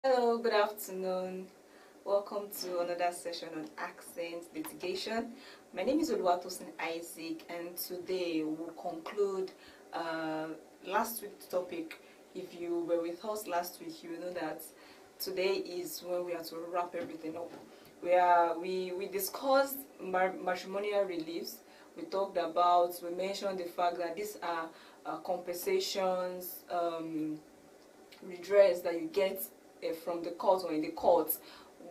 Hello, good afternoon. Welcome to another session on accent litigation. My name is Oluwatosin Isaac, and today we'll conclude last week's topic. If you were with us last week, you know that today is when we are to wrap everything up. We discussed matrimonial reliefs. We mentioned the fact that these are compensations, redress that you get from the court or in the courts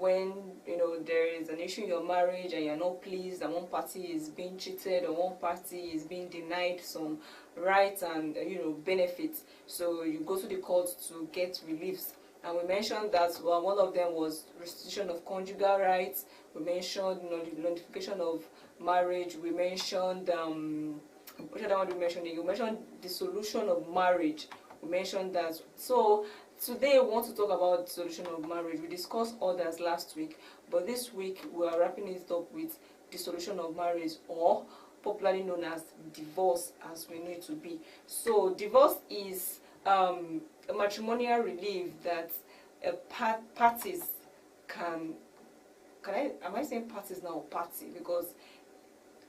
when there is an issue in your marriage and you're not pleased and one party is being cheated or one party is being denied some rights and benefits. So you go to the court to get reliefs. And we mentioned that one of them was restitution of conjugal rights. We mentioned the nullification of marriage. We mentioned which other one did we mention? You mentioned dissolution of marriage. We mentioned that. So today we want to talk about dissolution of marriage. We discussed others last week, but this week we are wrapping it up with dissolution of marriage, or popularly known as divorce, as we know it to be. So divorce is a matrimonial relief that parties can am I saying parties now or party? Because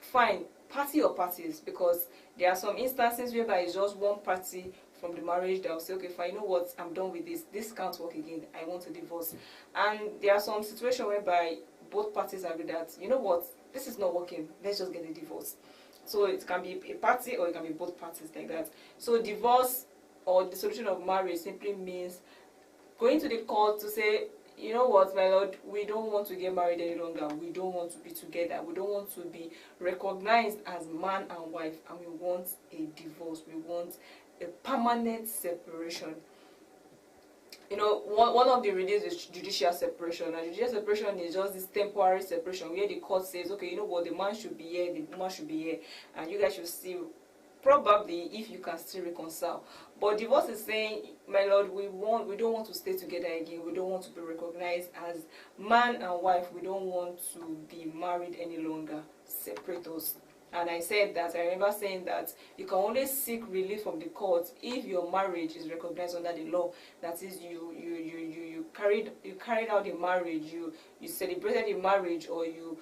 fine, party or parties, because there are some instances whereby it's just one party from the marriage that will say, okay fine, you know what, I'm done with this can't work again, I want a divorce. And there are some situations whereby both parties agree that, you know what, this is not working, let's just get a divorce. So it can be a party or it can be both parties like that. So divorce or dissolution of marriage simply means going to the court to say, you know what, my lord, we don't want to get married any longer. We don't want to be together. We don't want to be recognized as man and wife, and we want a divorce. We want a permanent separation. One of the reliefs is judicial separation, and judicial separation is just this temporary separation where the court says, okay, you know what, the man should be here, the woman should be here, and you guys should still, probably, if you can still reconcile. But divorce is saying, my lord, we don't want to stay together again. We don't want to be recognized as man and wife. We don't want to be married any longer. Separate us. And I remember saying that you can only seek relief from the court if your marriage is recognized under the law. That is, you carried out the marriage, you celebrated the marriage, or you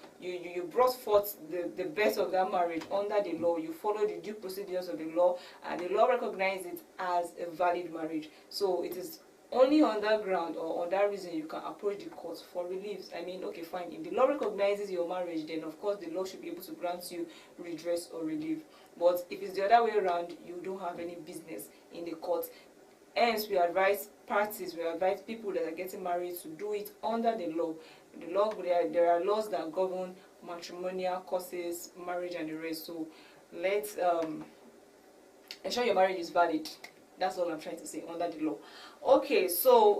brought forth the best of that marriage under the law. You followed the due procedures of the law, and the law recognizes it as a valid marriage. So it is only on that ground or on that reason you can approach the court for reliefs. I mean, okay, fine. If the law recognizes your marriage, then of course the law should be able to grant you redress or relief. But if it's the other way around, you don't have any business in the court. Hence, we advise parties, we advise people that are getting married to do it under the law. There are laws that govern matrimonial causes, marriage, and the rest. So let's ensure your marriage is valid. That's all I'm trying to say, under the law. Okay, so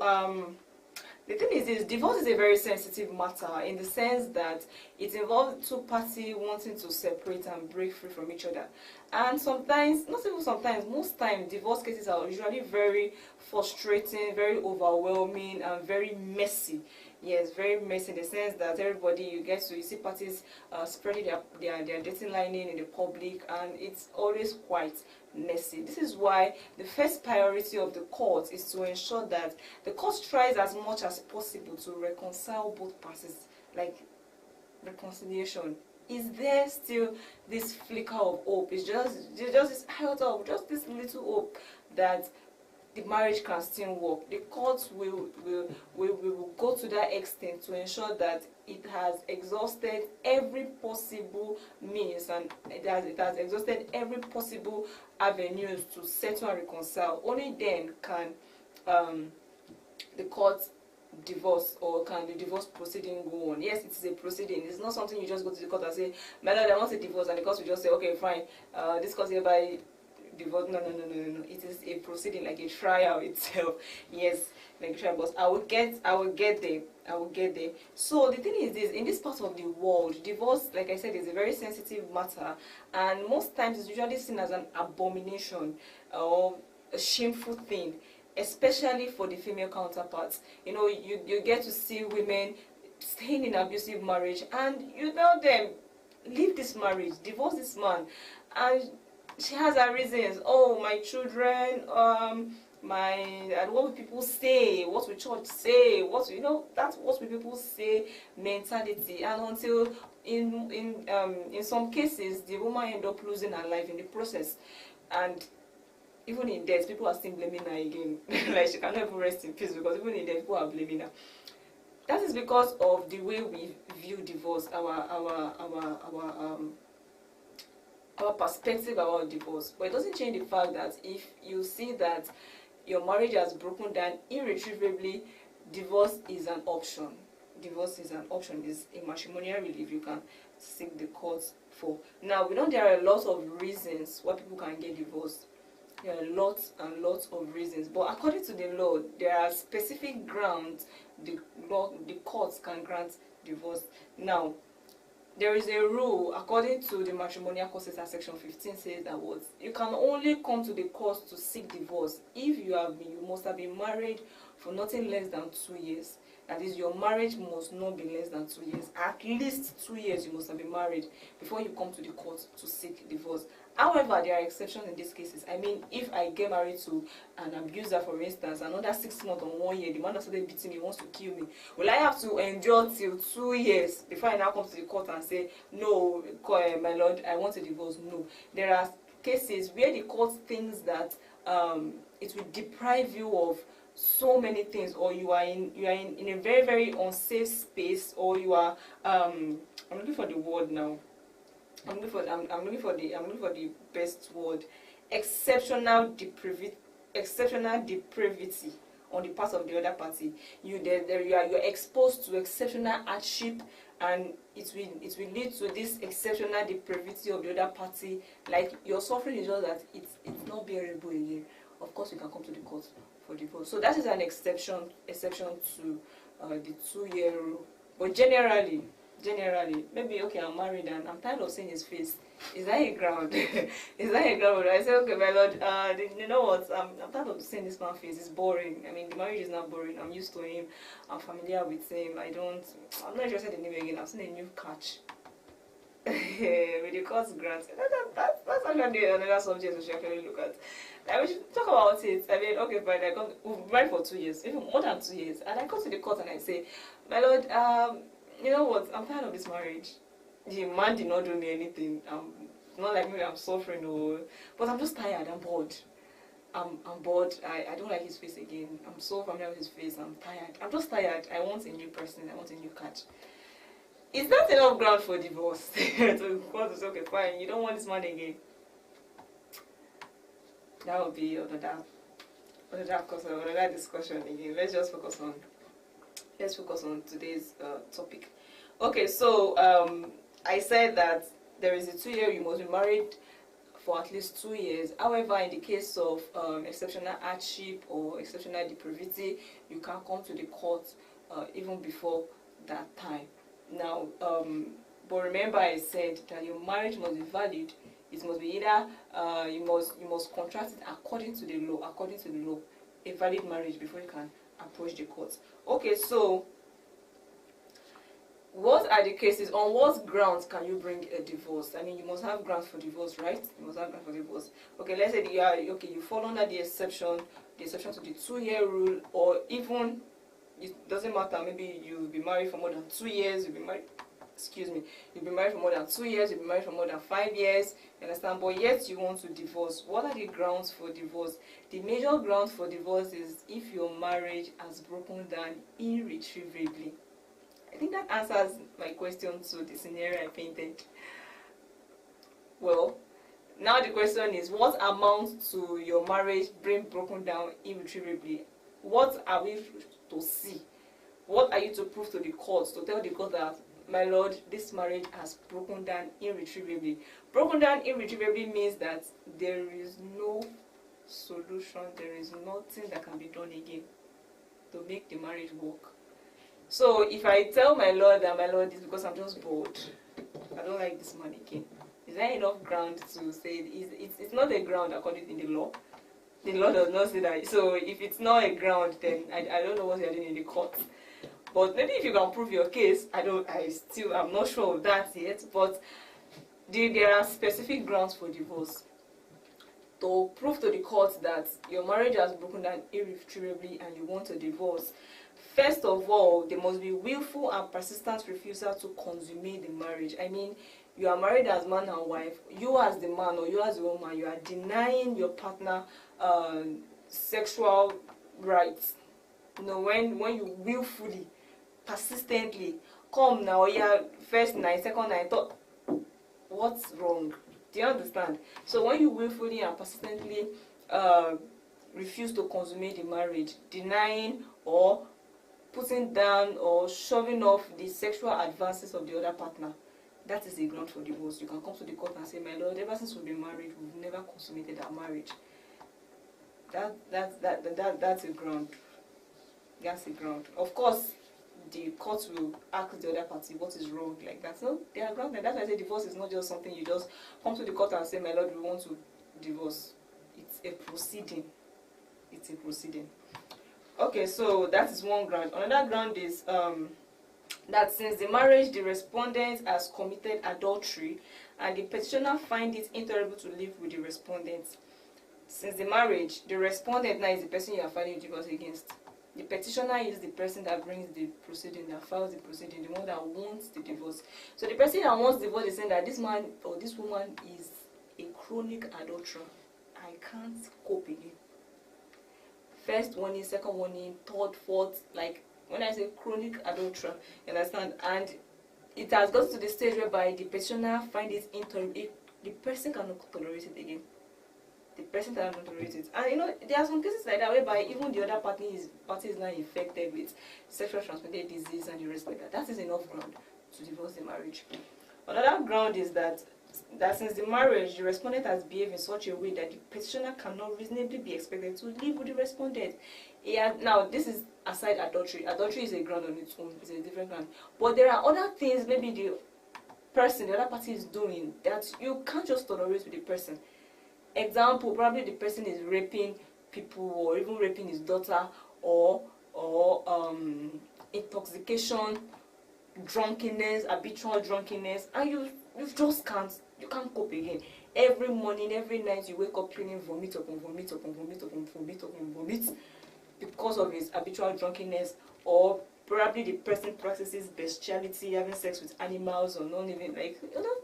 the thing is this: divorce is a very sensitive matter in the sense that it involves two parties wanting to separate and break free from each other. And sometimes, not even sometimes, most times, divorce cases are usually very frustrating, very overwhelming, and very messy. Yes, very messy in the sense that you see parties spreading their dating lining in the public, and it's always quite messy. This is why the first priority of the court is to ensure that the court tries as much as possible to reconcile both parties, like reconciliation. Is there still this flicker of hope? It's just this iota of just this little hope that the marriage can still work. The court will go to that extent to ensure that it has exhausted every possible means, and it has exhausted every possible avenues to settle and reconcile. Only then can the court divorce, or can the divorce proceeding go on. Yes, it is a proceeding. It's not something you just go to the court and say, my lord, I want a divorce, and the court will just say, okay, fine, this court hereby divorce. No. It is a proceeding, like a trial itself. Yes, like a trial. But I will get there. So the thing is this: in this part of the world, divorce, like I said, is a very sensitive matter, and most times it's usually seen as an abomination or a shameful thing, especially for the female counterparts. You get to see women staying in abusive marriage, and you tell them, leave this marriage, divorce this man, and she has her reasons. Oh, my children, and what will people say, what will church say, that's what will people say mentality. And until in some cases the woman end up losing her life in the process, and even in death people are still blaming her again. Like, she cannot even rest in peace, because even in death people are blaming her. That is because of the way we view divorce, our perspective about divorce. But it doesn't change the fact that if you see that your marriage has broken down irretrievably, divorce is an option. Divorce is an option. Is a matrimonial relief you can seek the courts for. Now, we know there are a lot of reasons why people can get divorced. There are lots and lots of reasons, but according to the law, there are specific grounds the courts can grant divorce. Now, there is a rule according to the Matrimonial Causes Act, section 15 says that you can only come to the courts to seek divorce if you must have been married for nothing less than 2 years. That is, your marriage must not be less than 2 years. At least 2 years you must have been married before you come to the court to seek divorce. However, there are exceptions in these cases. I mean, if I get married to an abuser, for instance, another 6 months or 1 year, the man that started beating me wants to kill me, will I have to endure till 2 years before I now come to the court and say, no, my lord, I want a divorce? No. There are cases where the court thinks that it will deprive you of so many things, or you are in a very, very unsafe space, or you are I'm looking for the word now. I'm looking for the best word. Exceptional depravity on the part of the other party. You're exposed to exceptional hardship, and it will lead to this exceptional depravity of the other party. Like, your suffering is just that it's not bearable again. Of course, you can come to the court for divorce. So that is an exception to the 2-year rule. But generally, maybe, okay, I'm married and I'm tired of seeing his face. Is that a ground? Is that a ground? I say, okay, my lord, you know what? I'm tired of seeing this man's face. It's boring. I mean, the marriage is not boring. I'm used to him. I'm familiar with him. I'm not interested in him again. I've seen a new catch. With the court grant. That's actually another subject we should actually look at. Like, we should talk about it. I mean, okay, fine. We've been married for 2 years, even more than 2 years, and I go to the court and I say, my lord, you know what? I'm tired of this marriage. The man did not do me anything. Not like maybe I'm suffering, but I'm just tired. I'm bored. I'm bored. I don't like his face again. I'm so familiar with his face. I'm tired. I'm just tired. I want a new person. I want a new catch. Is that enough ground for divorce? To say, okay, fine, you don't want this man again. That would be another discussion again. Let's focus on today's topic. Okay, so I said that there is a 2-year, you must be married for at least 2 years. However, in the case of exceptional hardship or exceptional depravity, you can come to the court even before that time. Now, but remember, I said that your marriage must be valid. It must be either you must contract it according to the law, a valid marriage before you can approach the courts. Okay, so what are the cases? On what grounds can you bring a divorce? I mean, you must have grounds for divorce, right? You must have grounds for divorce. Okay, let's say you fall under the exception to the 2-year rule, or even, it doesn't matter, maybe you'll be married for more than 2 years, you'll be married for more than 2 years, you'll be married for more than 5 years, you understand? But yet you want to divorce. What are the grounds for divorce? The major grounds for divorce is if your marriage has broken down irretrievably. I think that answers my question to the scenario I painted. Well, now the question is, what amounts to your marriage being broken down irretrievably? What are we to see? What are you to prove to the court, to tell the court that, my lord, this marriage has broken down irretrievably? Broken down irretrievably means that there is no solution, there is nothing that can be done again to make the marriage work. So if I tell my lord that, my lord, it's because I'm just bored, I don't like this man again, is there enough ground to say it's not a ground according to the law? The law does not say that. So if it's not a ground, then I don't know what you're doing in the court. But maybe if you can prove your case, I'm not sure of that yet. But there are specific grounds for divorce. to prove to the court that your marriage has broken down irretrievably and you want a divorce, first of all, there must be willful and persistent refusal to consummate the marriage. I mean, you are married as man and wife. You as the man or you as the woman, you are denying your partner sexual rights. You know, when you willfully, persistently come now, yeah, first night, second night, third, what's wrong? Do you understand? So when you willfully and persistently refuse to consummate the marriage, denying or putting down or shoving off the sexual advances of the other partner, that is a ground for divorce. You can come to the court and say, my lord, ever since we've been married, we've never consummated our marriage. That's a ground. That's a ground. Of course, the court will ask the other party what is wrong, like that. So they are grounded. That's why I say divorce is not just something you just come to the court and say, my lord, we want to divorce. It's a proceeding. It's a proceeding. Okay, so that is one ground. Another ground is that since the marriage, the respondent has committed adultery and the petitioner finds it intolerable to live with the respondent. Since the marriage, the respondent now is the person you are filing divorce against. The petitioner is the person that brings the proceeding, that files the proceeding, the one that wants the divorce. So the person that wants the divorce is saying that this man or this woman is a chronic adulterer. I can't cope again. First warning, second warning, third, fourth, like when I say chronic adulterer, you understand? And it has got to the stage whereby the petitioner finds it intolerable. The person cannot tolerate it again. The person cannot tolerate it. And you know, there are some cases like that whereby even the other party is now infected with sexual transmitted disease and the rest like that. That is enough ground to divorce the marriage. Another ground is that since the marriage, the respondent has behaved in such a way that the petitioner cannot reasonably be expected to live with the respondent. Now, this is aside adultery. Adultery is a ground on its own. It's a different ground. But there are other things maybe the other party is doing that you can't just tolerate with the person. Example, probably the person is raping people or even raping his daughter or intoxication, drunkenness, habitual drunkenness, and you just can't cope again. Every morning, every night you wake up feeling vomit upon vomit upon vomit upon vomit upon vomit because of his habitual drunkenness, or probably the person practices bestiality, having sex with animals or non-living, like, you know,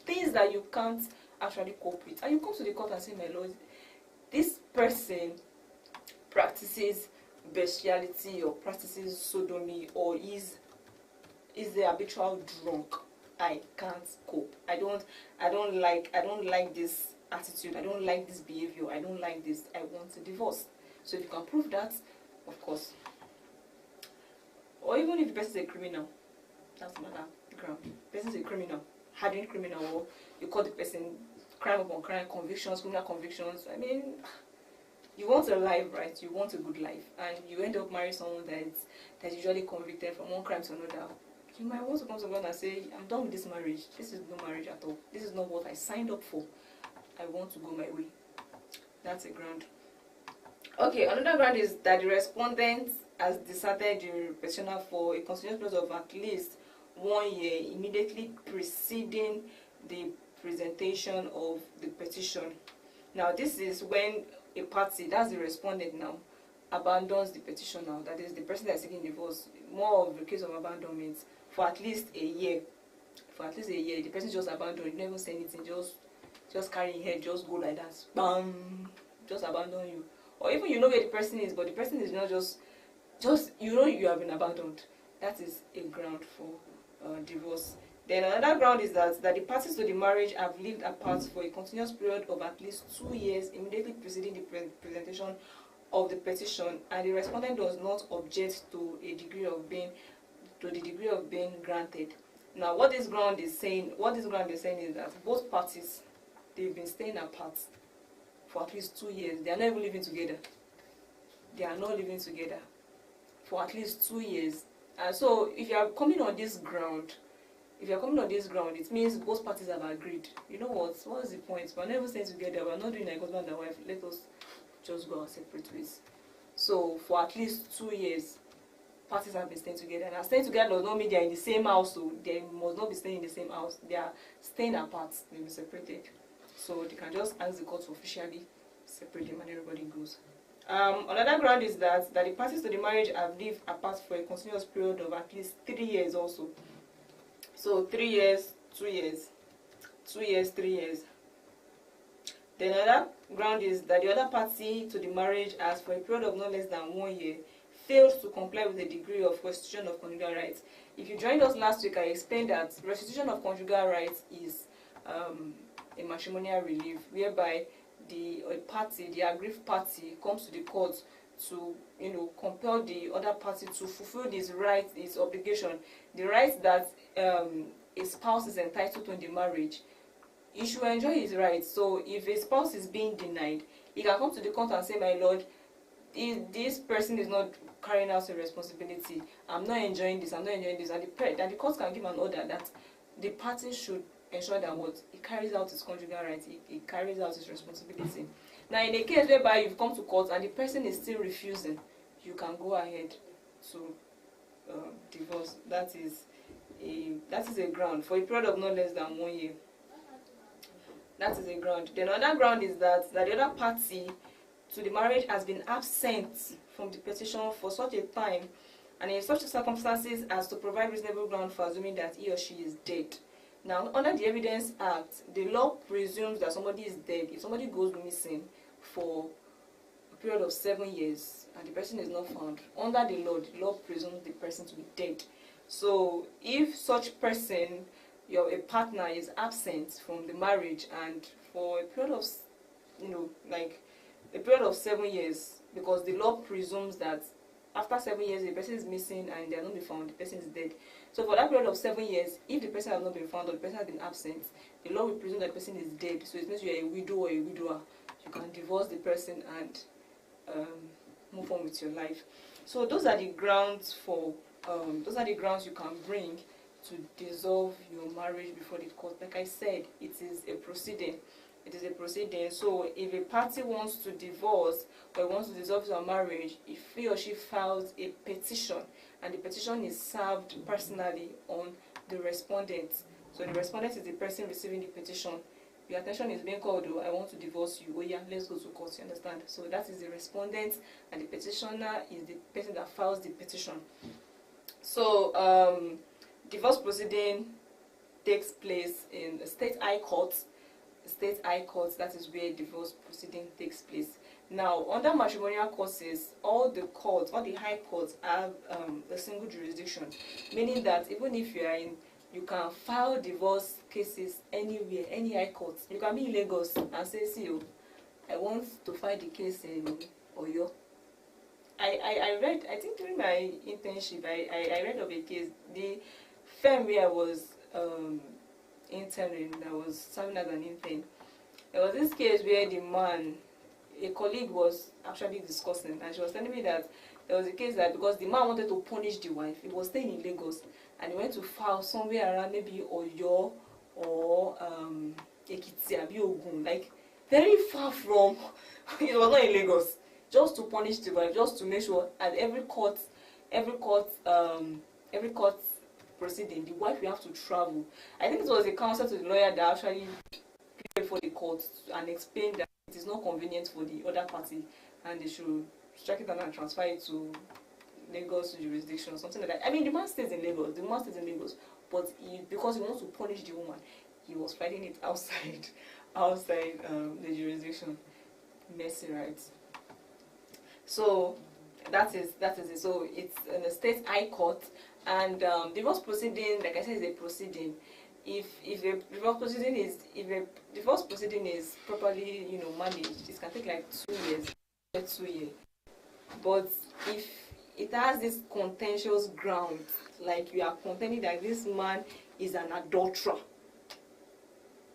things that you can't actually cope with. And you come to the court and say, my lord, this person practices bestiality or practices sodomy or is a habitual drunk. I can't cope. I don't like this attitude. I don't like this behavior. I don't like this. I want a divorce. So if you can prove that, of course. Or even if the person is a criminal, that's another ground. The person is a criminal, hardened criminal, or you call the person crime upon crime, convictions, criminal convictions. I mean, you want a life, right? You want a good life, and you end up marrying someone that's usually convicted from one crime to another. You might want to come to God and say, I'm done with this marriage. This is no marriage at all. This is not what I signed up for. I want to go my way. That's a ground. Okay, another ground is that the respondent has deserted the petitioner for a continuous period of at least 1 year immediately preceding the presentation of the petition. Now, this is when a party, that's the respondent now, abandons the petition now. That is the person that is seeking divorce. More of the case of abandonment for at least a year. For at least a year, the person just abandoned. You never say anything. Just carry your head. Just go like that. Bam. Just abandon you. Or even you know where the person is, but the person is not just you know you have been abandoned. That is a ground for divorce. Then another ground is that the parties to the marriage have lived apart for a continuous period of at least 2 years immediately preceding the presentation of the petition, and the respondent does not object to the degree of being granted. Now, what this ground is saying is that both parties, they've been staying apart for at least 2 years. They are not even living together. They are not living together for at least 2 years. And so, if you are coming on this ground, it means both parties have agreed. You know what's the point? We're not even staying together. We're not doing like husband and wife. Let us just go our separate ways. So, for at least 2 years, parties have been staying together. And staying together does not mean they are in the same house, so they must not be staying in the same house. They are staying apart. They'll be separated. So they can just ask the court to officially separate them and everybody goes. Another ground is that the parties to the marriage have lived apart for a continuous period of at least 3 years also. So 3 years, 2 years, 2 years, 3 years. Then another ground is that the other party to the marriage has, for a period of no less than 1 year, failed to comply with a degree of restitution of conjugal rights. If you joined us last week, I explained that restitution of conjugal rights is a matrimonial relief whereby the aggrieved party comes to the court to compel the other party to fulfill his rights, his obligation, the rights that a spouse is entitled to in the marriage. He should enjoy his rights. So if a spouse is being denied, he can come to the court and say, my lord, this person is not carrying out a responsibility. I'm not enjoying this. And the court can give an order that the party should ensure that he carries out his conjugal rights, he carries out his responsibility. Now, in a case whereby you've come to court and the person is still refusing, you can go ahead to divorce. That is a ground for a period of no less than 1 year. That is a ground. Then another ground is that the other party to the marriage has been absent from the petition for such a time and in such circumstances as to provide reasonable ground for assuming that he or she is dead. Now, under the Evidence Act, the law presumes that somebody is dead. If somebody goes missing for a period of 7 years and the person is not found, under the law presumes the person to be dead. So, if such person, a partner, is absent from the marriage and for a period of, a period of 7 years, because the law presumes that after 7 years the person is missing and they are not being found, the person is dead. So for that period of 7 years, if the person has not been found or the person has been absent, the law will presume that the person is dead. So it means you are a widow or a widower. You can divorce the person and move on with your life. So those are the grounds you can bring to dissolve your marriage before the court. Like I said, it is a proceeding. It is a proceeding. So if a party wants to divorce or wants to dissolve your marriage, if he or she files a petition and the petition is served personally on the respondent. So the respondent is the person receiving the petition. Your attention is being called, I want to divorce you. Oh yeah, let's go to court, you understand? So that is the respondent and the petitioner is the person that files the petition. So divorce proceeding takes place in the state high court. State high court, that is where divorce proceeding takes place. Now, under matrimonial causes, all the high courts have a single jurisdiction, meaning that even if you can file divorce cases anywhere, any high court. You can be in Lagos and say, see, I want to file the case in Oyo. I read, I think during my internship, I read of a case. The firm where I was interning, that was serving as an intern, there was this case where the man, a colleague was actually discussing, and she was telling me that there was a case that because the man wanted to punish the wife, he was staying in Lagos, and he went to file somewhere around maybe Oyo or Ekiti, Abi Ogun, like very far from, it was not in Lagos, just to punish the wife, just to make sure at every court proceeding, the wife will have to travel. I think it was a counsel to the lawyer that actually pleaded for the court and explained that it is not convenient for the other party and they should strike it down and transfer it to Lagos jurisdiction or something like that. I mean, the man stays in Lagos, but because he wants to punish the woman, he was fighting it outside the jurisdiction. Messy, right? So that is it. So it's in the state high court, and divorce proceeding, like I said, is a proceeding. If a divorce proceeding is properly managed, it can take like 2 years. But if it has this contentious ground, like you are contending that this man is an adulterer,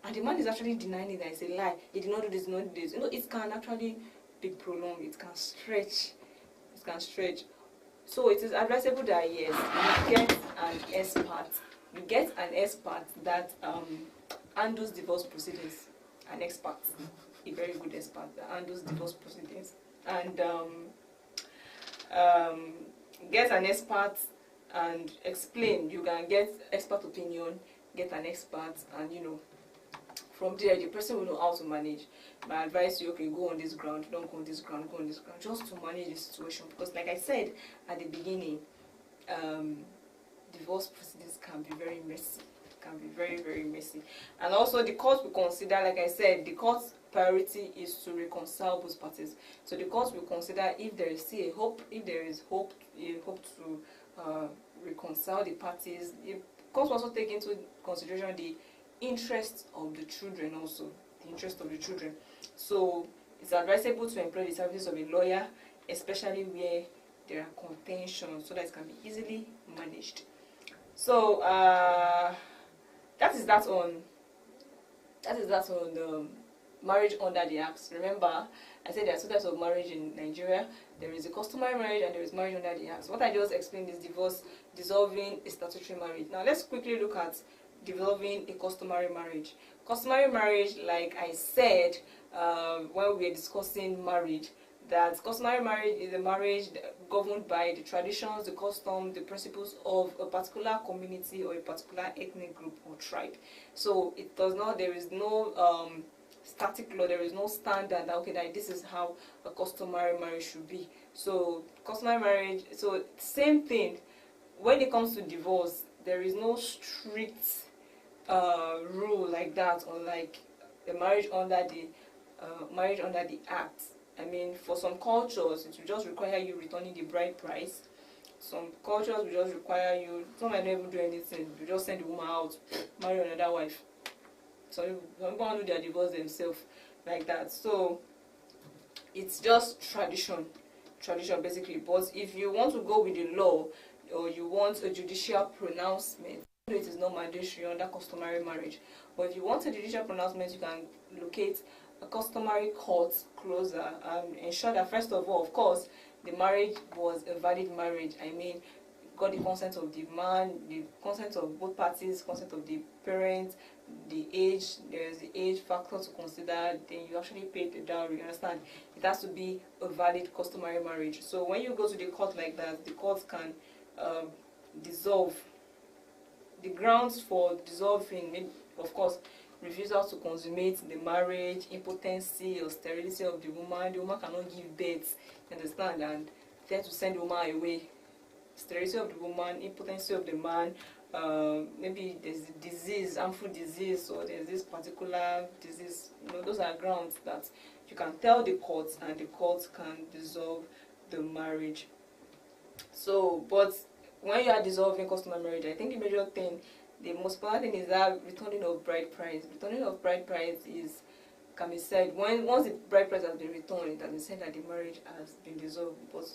and the man is actually denying it, that it's a lie, he did not do this, it can actually be prolonged, it can stretch. So it is advisable that yes, you get an expert that handles divorce proceedings, an expert, a very good expert that handles divorce proceedings, and get an expert and explain. You can get expert opinion, get an expert, and from there the person will know how to manage. My advice to you, okay, go on this ground, don't go on this ground, go on this ground, just to manage the situation. Because like I said at the beginning, divorce proceedings can be very messy, can be very, very messy. And also the court will consider, like I said, the court's priority is to reconcile both parties. So the court will consider if there is still a hope, if there is hope, a hope to reconcile the parties. The court will also take into consideration the interest of the children, also the interest of the children. So it's advisable to employ the services of a lawyer, especially where there are contentions, so that it can be easily managed. So that is that on marriage under the Acts. Remember, I said there are two types of marriage in Nigeria. There is a customary marriage and there is marriage under the Acts. What I just explained is dissolving a statutory marriage. Now let's quickly look at dissolving a customary marriage. Customary marriage, like I said when we were discussing marriage, that customary marriage is a marriage governed by the traditions, the customs, the principles of a particular community or a particular ethnic group or tribe. So it does not, there is no static law, there is no standard that, okay, that this is how a customary marriage should be. So customary marriage, so same thing, when it comes to divorce, there is no strict rule like that, or like a marriage under the Act. I mean, for some cultures, it will just require you returning the bride price. Some cultures will just require you, some might not even do anything, you just send the woman out, marry another wife. So some people want to do their divorce themselves like that. So it's just tradition basically. But if you want to go with the law, or you want a judicial pronouncement, it is not mandatory under customary marriage. But if you want a judicial pronouncement, you can locate a customary court closer and ensure that, first of all, of course, the marriage was a valid marriage. I mean, got the consent of the man, the consent of both parties, consent of the parents, the age, there's the age factor to consider, then you actually paid the dowry, you understand? It has to be a valid customary marriage. So when you go to the court like that, the court can dissolve. The grounds for dissolving, of course, refusal to consummate the marriage, impotency or sterility of the woman cannot give birth, you understand, and tend to send the woman away. Sterility of the woman, impotency of the man, maybe there's a disease, harmful disease, or there's this particular disease, those are grounds that you can tell the courts, and the courts can dissolve the marriage. So, but when you are dissolving customary marriage, I think the major thing, the most important thing, is that returning of bride price. Returning of bride price can be said once the bride price has been returned, it has been said that the marriage has been dissolved. But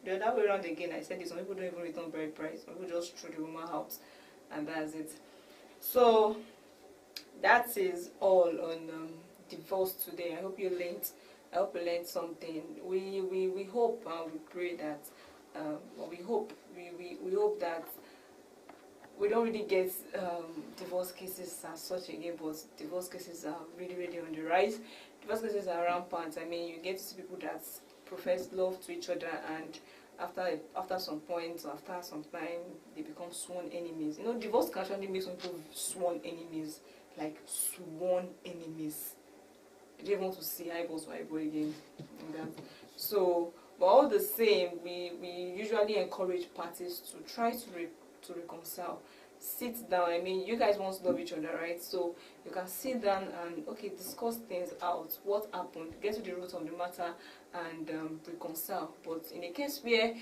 the other way around again, I said this, some people don't even return bride price. Some people just throw the woman out, and that's it. So that is all on divorce today. I hope you learned something. We hope and we pray that we hope that we don't really get divorce cases as such again, but divorce cases are really, really on the rise. Divorce cases are rampant. I mean, you get to see people that profess love to each other, and after some point, or after some time, they become sworn enemies. Divorce can actually make some people sworn enemies, like sworn enemies. They don't want to see eyeballs to eyeball again. So, but all the same, we usually encourage parties to try to reconcile. Sit down. I mean, you guys want to love each other, right? So you can sit down and discuss things out. What happened? Get to the root of the matter and reconcile. But in a case where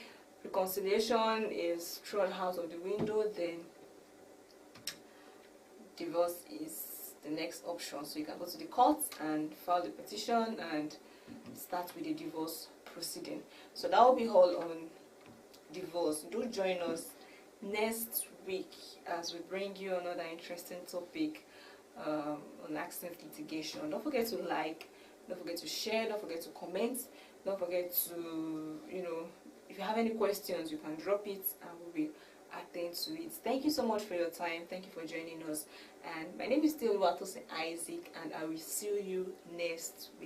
reconciliation is thrown out of the window, then divorce is the next option. So you can go to the court and file the petition and start with the divorce proceeding. So that will be all on divorce. Do join us next week as we bring you another interesting topic on accident litigation. Don't forget to like, don't forget to share, don't forget to comment, don't forget to, if you have any questions, you can drop it and we will attend to it. Thank you so much for your time. Thank you for joining us. And my name is still Watose Isaac, and I will see you next week.